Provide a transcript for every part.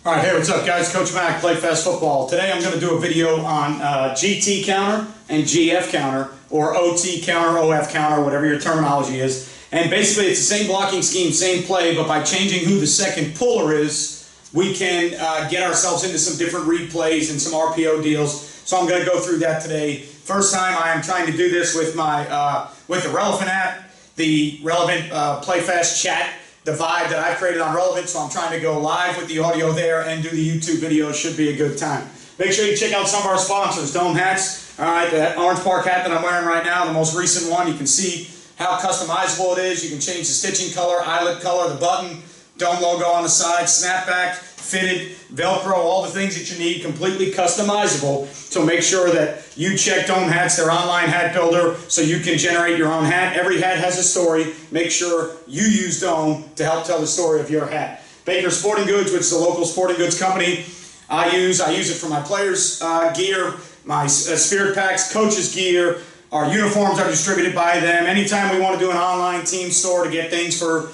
All right, hey, what's up, guys? Coach Mac, Play Fast Football. Today I'm going to do a video on GT counter and GF counter, or OT counter, OF counter, whatever your terminology is. And basically, it's the same blocking scheme, same play, but by changing who the second puller is, we can get ourselves into some different replays and some RPO deals. So I'm going to go through that today. First time I am trying to do this with my with the Relevant app, the Relevant Play Fast chat. The vibe that I've created on Relevant, so I'm trying to go live with the audio there and do the YouTube video. Should be a good time. Make sure you check out some of our sponsors. Dome Hats, all right, that Orange Park hat that I'm wearing right now, the most recent one. You can see how customizable it is. You can change the stitching color, eyelet color, the button, Dome logo on the side, snapback, fitted, Velcro, all the things that you need, completely customizable. So make sure that you check Dome Hats, their online hat builder, so you can generate your own hat. Every hat has a story. Make sure you use Dome to help tell the story of your hat. Baker Sporting Goods, which is a local sporting goods company I use it for my players' gear, my spirit packs, coaches' gear. Our uniforms are distributed by them. Anytime we want to do an online team store to get things for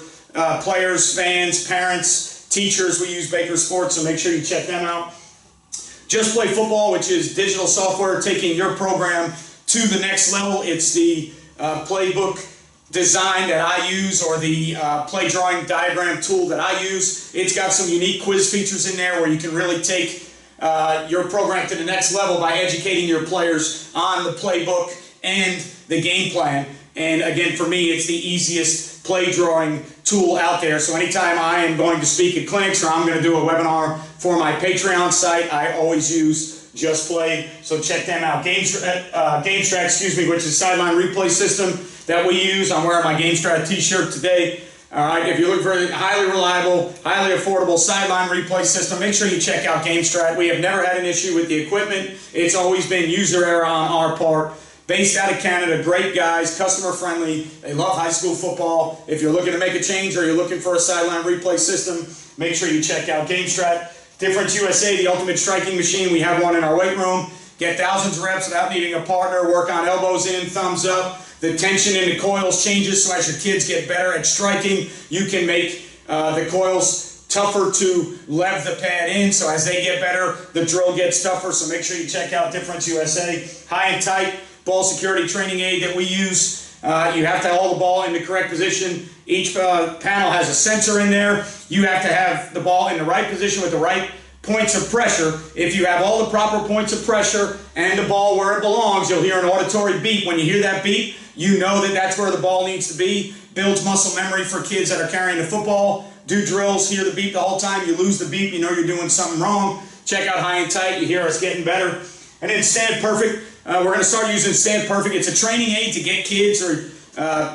players, fans, parents, teachers, we use Baker Sports, so make sure you check them out. JustPlayFB, which is digital software taking your program to the next level. It's the playbook design that I use, or the play drawing diagram tool that I use. It's got some unique quiz features in there where you can really take your program to the next level by educating your players on the playbook and the game plan. And again, for me, it's the easiest play drawing tool out there. So anytime I am going to speak at clinics or I'm going to do a webinar for my Patreon site, I always use Just Play. So check them out. GameStrat, excuse me, which is sideline replay system that we use. I'm wearing my GameStrat t-shirt today. All right, if you look for a highly reliable, highly affordable sideline replay system, make sure you check out GameStrat. We have never had an issue with the equipment. It's always been user error on our part. Based out of Canada, great guys, customer friendly. They love high school football. If you're looking to make a change or you're looking for a sideline replay system, make sure you check out GameStrat. DifferenceUSA, the ultimate striking machine. We have one in our weight room. Get thousands of reps without needing a partner. Work on elbows in, thumbs up. The tension in the coils changes, so as your kids get better at striking, you can make the coils tougher to lev the pad in. So as they get better, the drill gets tougher. So make sure you check out DifferenceUSA. HighandTight ball security training aid that we use. You have to hold the ball in the correct position. Each panel has a sensor in there. You have to have the ball in the right position with the right points of pressure. If you have all the proper points of pressure and the ball where it belongs, you'll hear an auditory beep. When you hear that beep, you know that that's where the ball needs to be. Builds muscle memory for kids that are carrying the football. Do drills, hear the beep the whole time. You lose the beep, you know you're doing something wrong. Check out HighandTight. You hear us getting better. And then Stand Perfect. We're going to start using Stand Perfect. It's a training aid to get kids or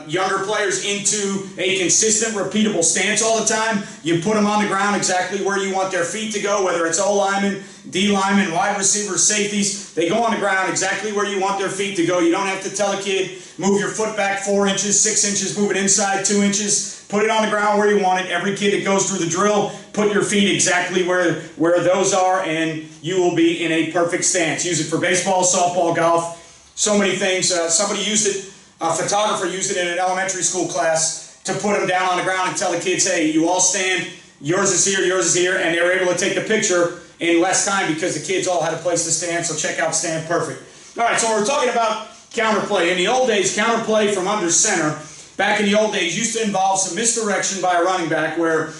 younger players into a consistent, repeatable stance all the time. You put them on the ground exactly where you want their feet to go, whether it's O-linemen, D-linemen, wide receivers, safeties. They go on the ground exactly where you want their feet to go. You don't have to tell a kid, move your foot back 4 inches, 6 inches, move it inside 2 inches. Put it on the ground where you want it. Every kid that goes through the drill, put your feet exactly where those are, and you will be in a perfect stance. Use it for baseball, softball, golf, so many things. Somebody used it, a photographer used it in an elementary school class to put them down on the ground and tell the kids, hey, you all stand, yours is here, and they were able to take the picture in less time because the kids all had a place to stand. So check out Stand Perfect. All right, so we're talking about counterplay. In the old days, counterplay from under center, back in the old days, used to involve some misdirection by a running back where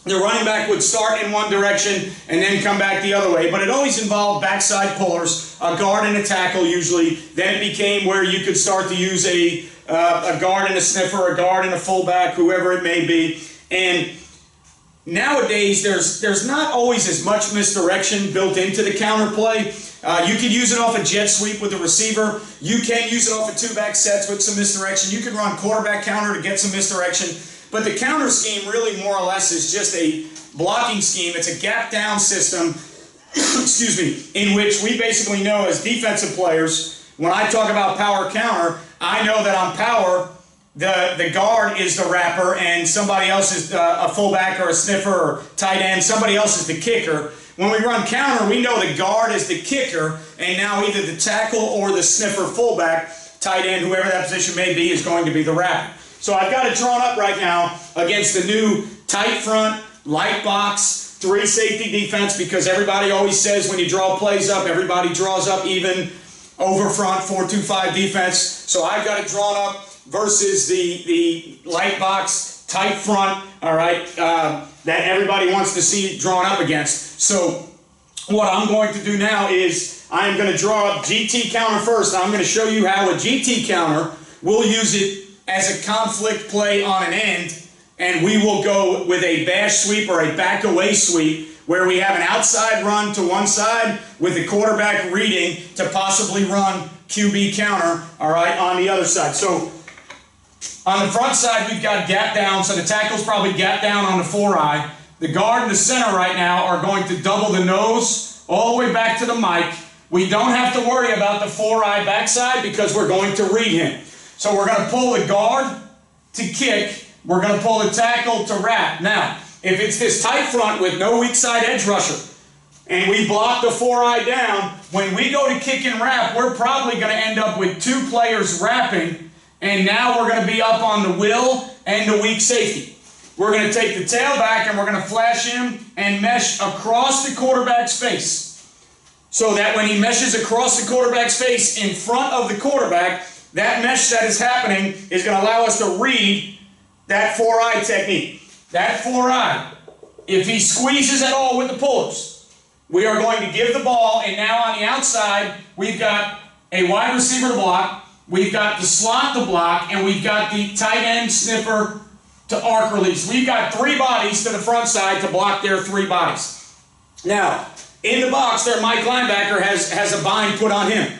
the running back would start in one direction and then come back the other way. But it always involved backside pullers, a guard and a tackle usually. Then it became where you could start to use a guard and a sniffer, a guard and a fullback, whoever it may be. And nowadays, there's not always as much misdirection built into the counterplay. You could use it off a jet sweep with a receiver. You can use it off of two-back sets with some misdirection. You can run quarterback counter to get some misdirection. But the counter scheme really more or less is just a blocking scheme. It's a gap-down system, excuse me, in which we basically know as defensive players, when I talk about power counter, I know that on power, the guard is the wrapper and somebody else is a fullback or a sniffer or tight end. Somebody else is the kicker. When we run counter, we know the guard is the kicker, and now either the tackle or the sniffer fullback, tight end, whoever that position may be, is going to be the wrapper. So I've got it drawn up right now against the new tight front, light box, 3 safety defense, because everybody always says when you draw plays up, everybody draws up even over front, 4-2-5 defense. So I've got it drawn up versus the light box, tight front, all right, that everybody wants to see drawn up against. So what I'm going to do now is I'm going to draw up GT counter first. I'm going to show you how a GT counter, we'll use it as a conflict play on an end, and we will go with a bash sweep or a back away sweep where we have an outside run to one side with the quarterback reading to possibly run QB counter, all right, on the other side. So on the front side, we've got gap down, so the tackle's probably gap down on the 4-eye. The guard and the center right now are going to double the nose all the way back to the mic. We don't have to worry about the 4-eye backside because we're going to read him. So we're going to pull the guard to kick. We're going to pull the tackle to wrap. Now, if it's this tight front with no weak side edge rusher, and we block the 4-eye down, when we go to kick and wrap, we're probably going to end up with 2 players wrapping, and now we're going to be up on the will and the weak safety. We're going to take the tail back and we're going to flash him and mesh across the quarterback's face. So that when he meshes across the quarterback's face in front of the quarterback, that mesh that is happening is going to allow us to read that 4-eye technique. That 4-eye, if he squeezes at all with the pullers, we are going to give the ball, and now on the outside, we've got a wide receiver to block, we've got the slot to block, and we've got the tight end sniffer to arc release. We've got 3 bodies to the front side to block their 3 bodies. Now, in the box, their Mike linebacker has a bind put on him.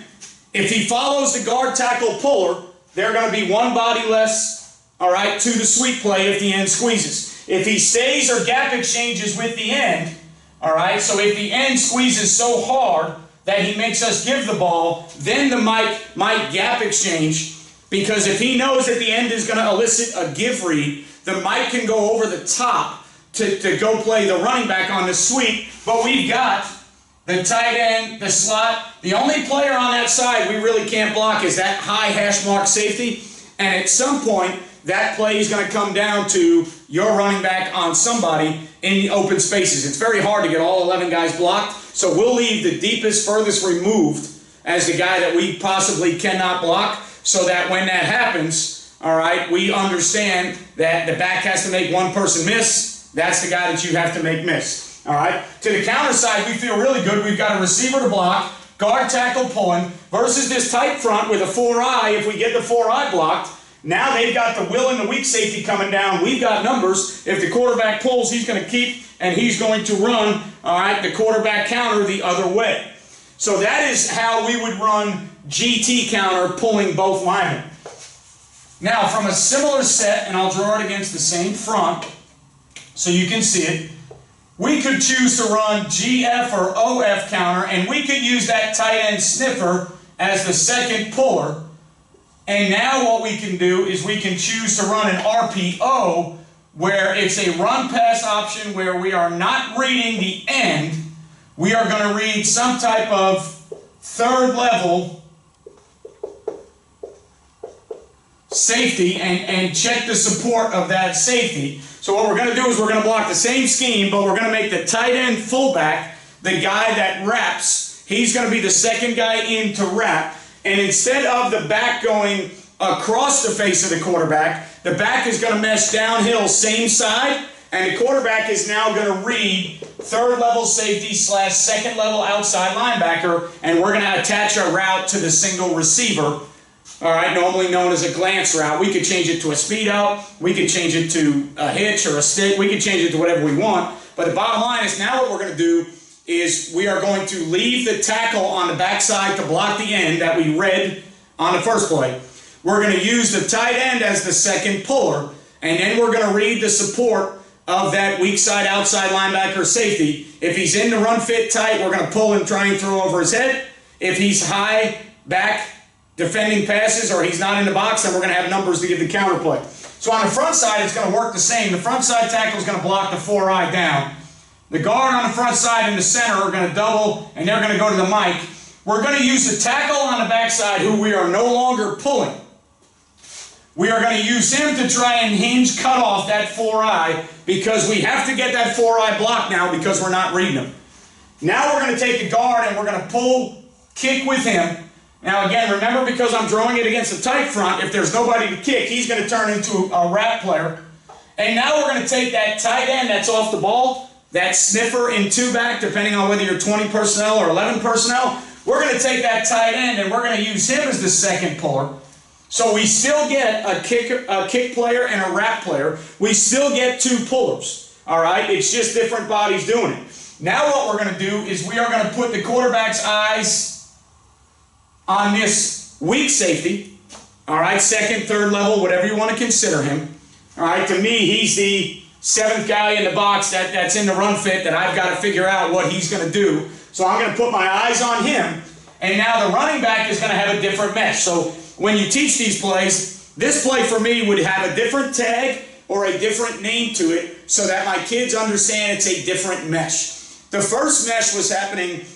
If he follows the guard tackle puller, they're going to be 1 body less, all right, to the sweep play if the end squeezes. If he stays or gap exchanges with the end, all right, so if the end squeezes so hard that he makes us give the ball, then the Mike might gap exchange, because if he knows that the end is going to elicit a give read, the Mike can go over the top to go play the running back on the sweep, but we've got the tight end, the slot. The only player on that side we really can't block is that high hash mark safety, and at some point, that play is going to come down to your running back on somebody in the open spaces. It's very hard to get all 11 guys blocked, so we'll leave the deepest, furthest removed as the guy that we possibly cannot block, so that when that happens, all right, we understand that the back has to make one person miss. That's the guy that you have to make miss. All right? To the counter side, we feel really good. We've got a receiver to block, guard tackle pulling, versus this tight front with a 4-eye. If we get the 4-eye blocked, now they've got the will and the weak safety coming down. We've got numbers. If the quarterback pulls, he's going to keep, and he's going to run, all right, the quarterback counter the other way. So that is how we would run GT counter, pulling both linemen. Now, from a similar set, and I'll draw it against the same front so you can see it, we could choose to run GF or OF counter, and we could use that tight end sniffer as the second puller. And now what we can do is we can choose to run an RPO, where it's a run-pass option where we are not reading the end. We are going to read some type of third-level safety and check the support of that safety. So what we're going to do is we're going to block the same scheme, but we're going to make the tight end fullback the guy that wraps. He's going to be the second guy in to wrap. And instead of the back going across the face of the quarterback, the back is going to mesh downhill same side, and the quarterback is now going to read third-level safety / second-level outside linebacker, and we're going to attach a route to the single receiver, all right, normally known as a glance route. We could change it to a speed out, we could change it to a hitch or a stick, we could change it to whatever we want, but the bottom line is now what we're going to do is we are going to leave the tackle on the backside to block the end that we read on the first play. We're going to use the tight end as the second puller, and then we're going to read the support of that weak side outside linebacker safety. If he's in the run fit tight, we're going to pull and try and throw over his head. If he's high back defending passes or he's not in the box, then we're going to have numbers to give the counter play. So on the front side, it's going to work the same. The front side tackle is going to block the 4-eye down. The guard on the front side and the center are going to double, and they're going to go to the mic. We're going to use the tackle on the backside, who we are no longer pulling. We are going to use him to try and hinge cut off that 4-eye because we have to get that 4-eye block now because we're not reading him. Now we're going to take a guard and we're going to pull, kick with him. Now again, remember, because I'm throwing it against a tight front, if there's nobody to kick, he's going to turn into a wrap player. And now we're going to take that tight end that's off the ball, that sniffer in 2-back, depending on whether you're 20 personnel or 11 personnel. We're going to take that tight end and we're going to use him as the second puller. So we still get a kick player and a wrap player. We still get 2 pullers. All right? It's just different bodies doing it. Now what we're going to do is we are going to put the quarterback's eyes on this weak safety. All right? Second, third level, whatever you want to consider him. All right? To me, he's the 7th guy in the box that's in the run fit that I've got to figure out what he's going to do. So I'm going to put my eyes on him. And now the running back is going to have a different mesh. So when you teach these plays, this play for me would have a different tag or a different name to it so that my kids understand it's a different mesh. The first mesh was happening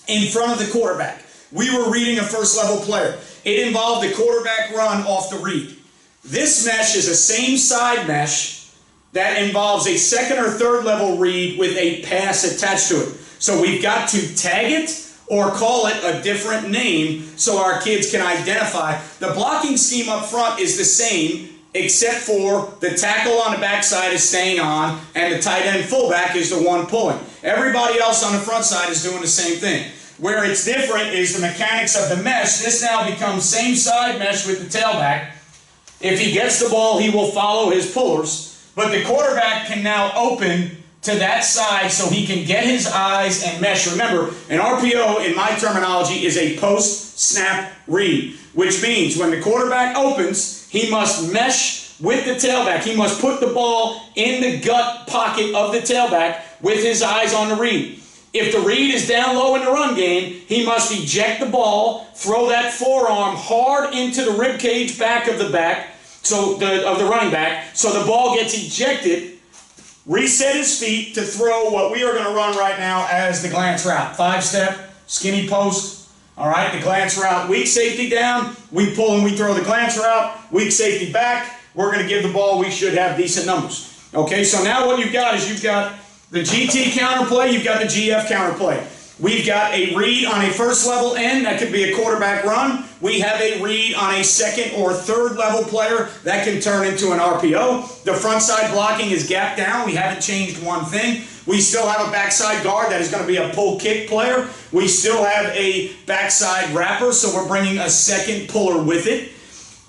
in front of the quarterback. We were reading a first level player. It involved the quarterback run off the read. This mesh is a same side mesh that involves a second or third level read with a pass attached to it. So we've got to tag it or call it a different name so our kids can identify. The blocking scheme up front is the same, except for the tackle on the backside is staying on and the tight end fullback is the one pulling. Everybody else on the front side is doing the same thing. Where it's different is the mechanics of the mesh. This now becomes same side mesh with the tailback. If he gets the ball, he will follow his pullers, but the quarterback can now open to that side so he can get his eyes and mesh. Remember, an RPO, in my terminology, is a post-snap read, which means when the quarterback opens, he must mesh with the tailback. He must put the ball in the gut pocket of the tailback with his eyes on the read. If the read is down low in the run game, he must eject the ball, throw that forearm hard into the rib cage back of the back, of the running back, so the ball gets ejected. Reset his feet to throw what we are going to run right now as the glance route. 5-step, skinny post. All right, the glance route. Weak safety down. We pull and we throw the glance route. Weak safety back. We're going to give the ball. We should have decent numbers. Okay, so now what you've got is you've got the GT counter play. You've got the GF counter play. We've got a read on a first level end. That could be a quarterback run. We have a read on a second or third level player. That can turn into an RPO. The front side blocking is gap down. We haven't changed one thing. We still have a backside guard that is going to be a pull kick player. We still have a backside wrapper, so we're bringing a second puller with it.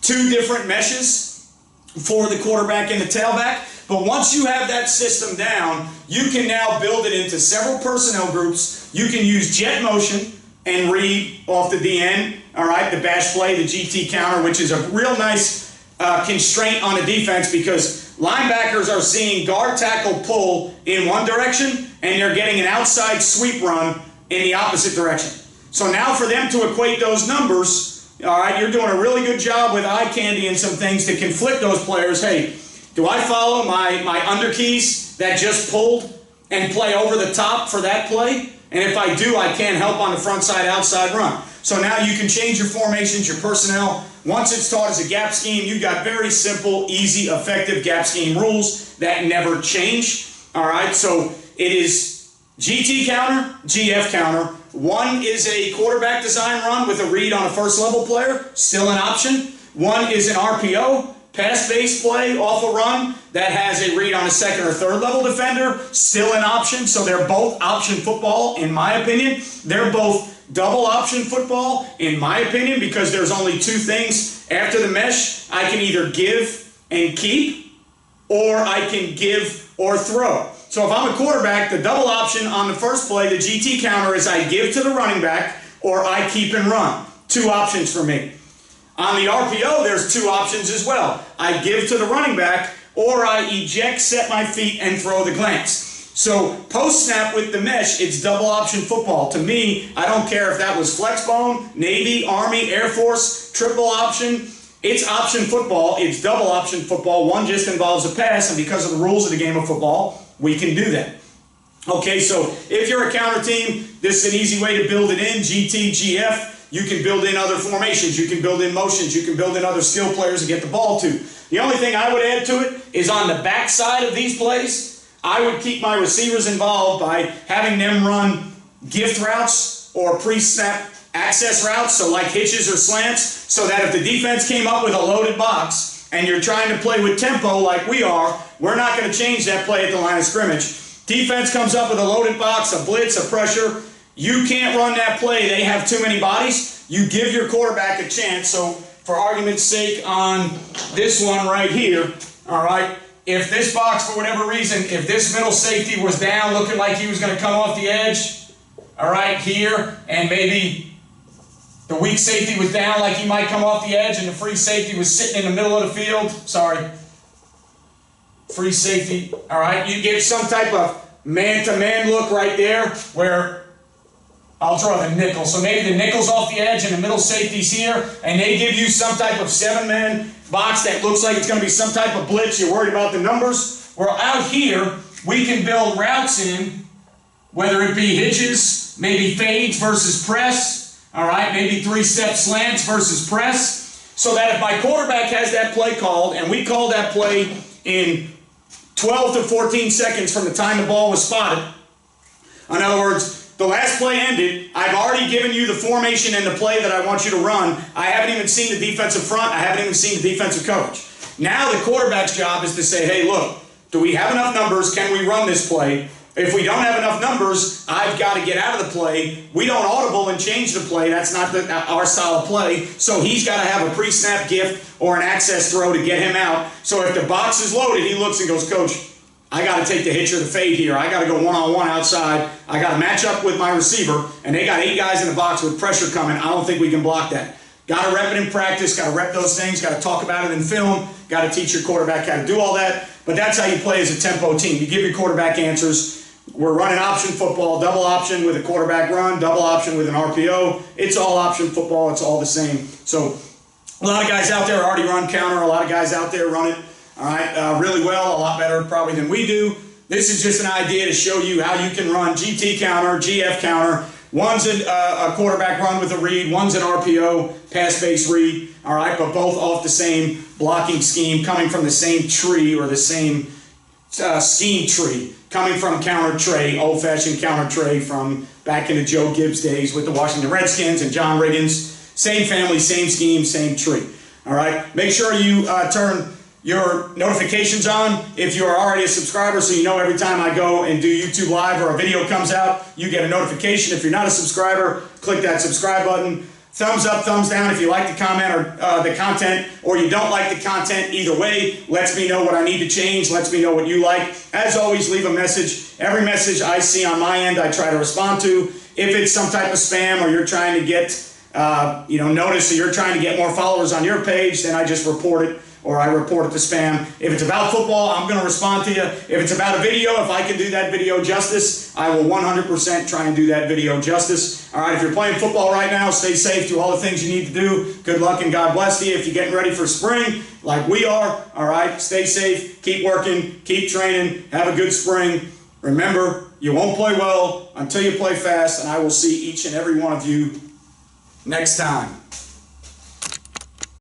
2 different meshes for the quarterback and the tailback. But once you have that system down, you can now build it into several personnel groups. You can use jet motion and read off the DN, all right, the bash play, the GT counter, which is a real nice constraint on the defense because linebackers are seeing guard tackle pull in one direction and they're getting an outside sweep run in the opposite direction. So now for them to equate those numbers, all right, you're doing a really good job with eye candy and some things to conflict those players. Hey, do I follow my underkeys that just pulled and play over the top for that play? And if I do, I can't help on the front side outside run. So now you can change your formations, your personnel. Once it's taught as a gap scheme, you've got very simple, easy, effective gap scheme rules that never change. All right, so it is GT counter, GF counter. One is a quarterback design run with a read on a first level player, still an option. One is an RPO. Pass-based play off a run that has a read on a second or third level defender, still an option. So they're both option football, in my opinion. They're both double option football, in my opinion, because there's only 2 things after the mesh. I can either give and keep, or I can give or throw. So if I'm a quarterback, the double option on the first play, the GT counter, is I give to the running back or I keep and run. 2 options for me. On the RPO, there's 2 options as well. I give to the running back, or I eject, set my feet, and throw the glance. So post-snap with the mesh, it's double option football. To me, I don't care if that was Flexbone, Navy, Army, Air Force, triple option. It's option football. It's double option football. One just involves a pass, and because of the rules of the game of football, we can do that. Okay, so if you're a counter team, this is an easy way to build it in. GT, GF. you can build in other formations, you can build in motions, you can build in other skill players to get the ball to. The only thing I would add to it is on the back side of these plays, I would keep my receivers involved by having them run gift routes or pre-snap access routes, so like hitches or slants, so that if the defense came up with a loaded box and you're trying to play with tempo like we are, we're not going to change that play at the line of scrimmage. Defense comes up with a loaded box, a blitz, a pressure. You can't run that play. They have too many bodies. You give your quarterback a chance. So for argument's sake on this one right here, all right, if this box, for whatever reason, if this middle safety was down looking like he was going to come off the edge, all right, here, and maybe the weak safety was down like he might come off the edge and the free safety was sitting in the middle of the field. Sorry. Free safety. All right. You get some type of man-to-man look right there where I'll draw the nickel. So maybe the nickel's off the edge and the middle safety's here, and they give you some type of 7-man box that looks like it's going to be some type of blitz. You're worried about the numbers. Well, out here, we can build routes in, whether it be hitches, maybe fades versus press. All right, maybe 3-step slants versus press, so that if my quarterback has that play called, and we call that play in 12 to 14 seconds from the time the ball was spotted, in other words, the last play ended, I've already given you the formation and the play that I want you to run. I haven't even seen the defensive front. I haven't even seen the defensive coach. Now the quarterback's job is to say, hey, look, do we have enough numbers? Can we run this play? If we don't have enough numbers, I've got to get out of the play. We don't audible and change the play. That's not our style of play. So he's got to have a pre-snap gift or an access throw to get him out. So if the box is loaded, he looks and goes, Coach, I got to take the hitch or the fade here. I got to go one-on-one outside. I got to match up with my receiver, and they got 8 guys in the box with pressure coming. I don't think we can block that. Got to rep it in practice. Got to rep those things. Got to talk about it in film. Got to teach your quarterback how to do all that. But that's how you play as a tempo team. You give your quarterback answers. We're running option football, double option with a quarterback run, double option with an RPO. It's all option football. It's all the same. So a lot of guys out there already run counter. A lot of guys out there run it, all right, really well, a lot better probably than we do. This is just an idea to show you how you can run GT counter, GF counter. One's a quarterback run with a read. One's an RPO, pass-based read, all right, but both off the same blocking scheme, coming from the same tree or the same scheme tree. Coming from counter tray, old-fashioned counter tray from back in the Joe Gibbs days with the Washington Redskins and John Riggins. Same family, same scheme, same tree. All right? Make sure you turn your notifications on if you are already a subscriber so you know every time I go and do YouTube Live or a video comes out, you get a notification. If you're not a subscriber, click that subscribe button. Thumbs up, thumbs down if you like the comment or the content, or you don't like the content. Either way, lets me know what I need to change, lets me know what you like. As always, leave a message. Every message I see on my end, I try to respond to. If it's some type of spam or you're trying to get, notice, or you're trying to get more followers on your page, then I just report it, or I report it to spam. If it's about football, I'm going to respond to you. If it's about a video, if I can do that video justice, I will 100% try and do that video justice. All right, if you're playing football right now, stay safe, do all the things you need to do. Good luck and God bless you. If you're getting ready for spring, like we are, all right, stay safe, keep working, keep training, have a good spring. Remember, you won't play well until you play fast, and I will see each and every one of you next time.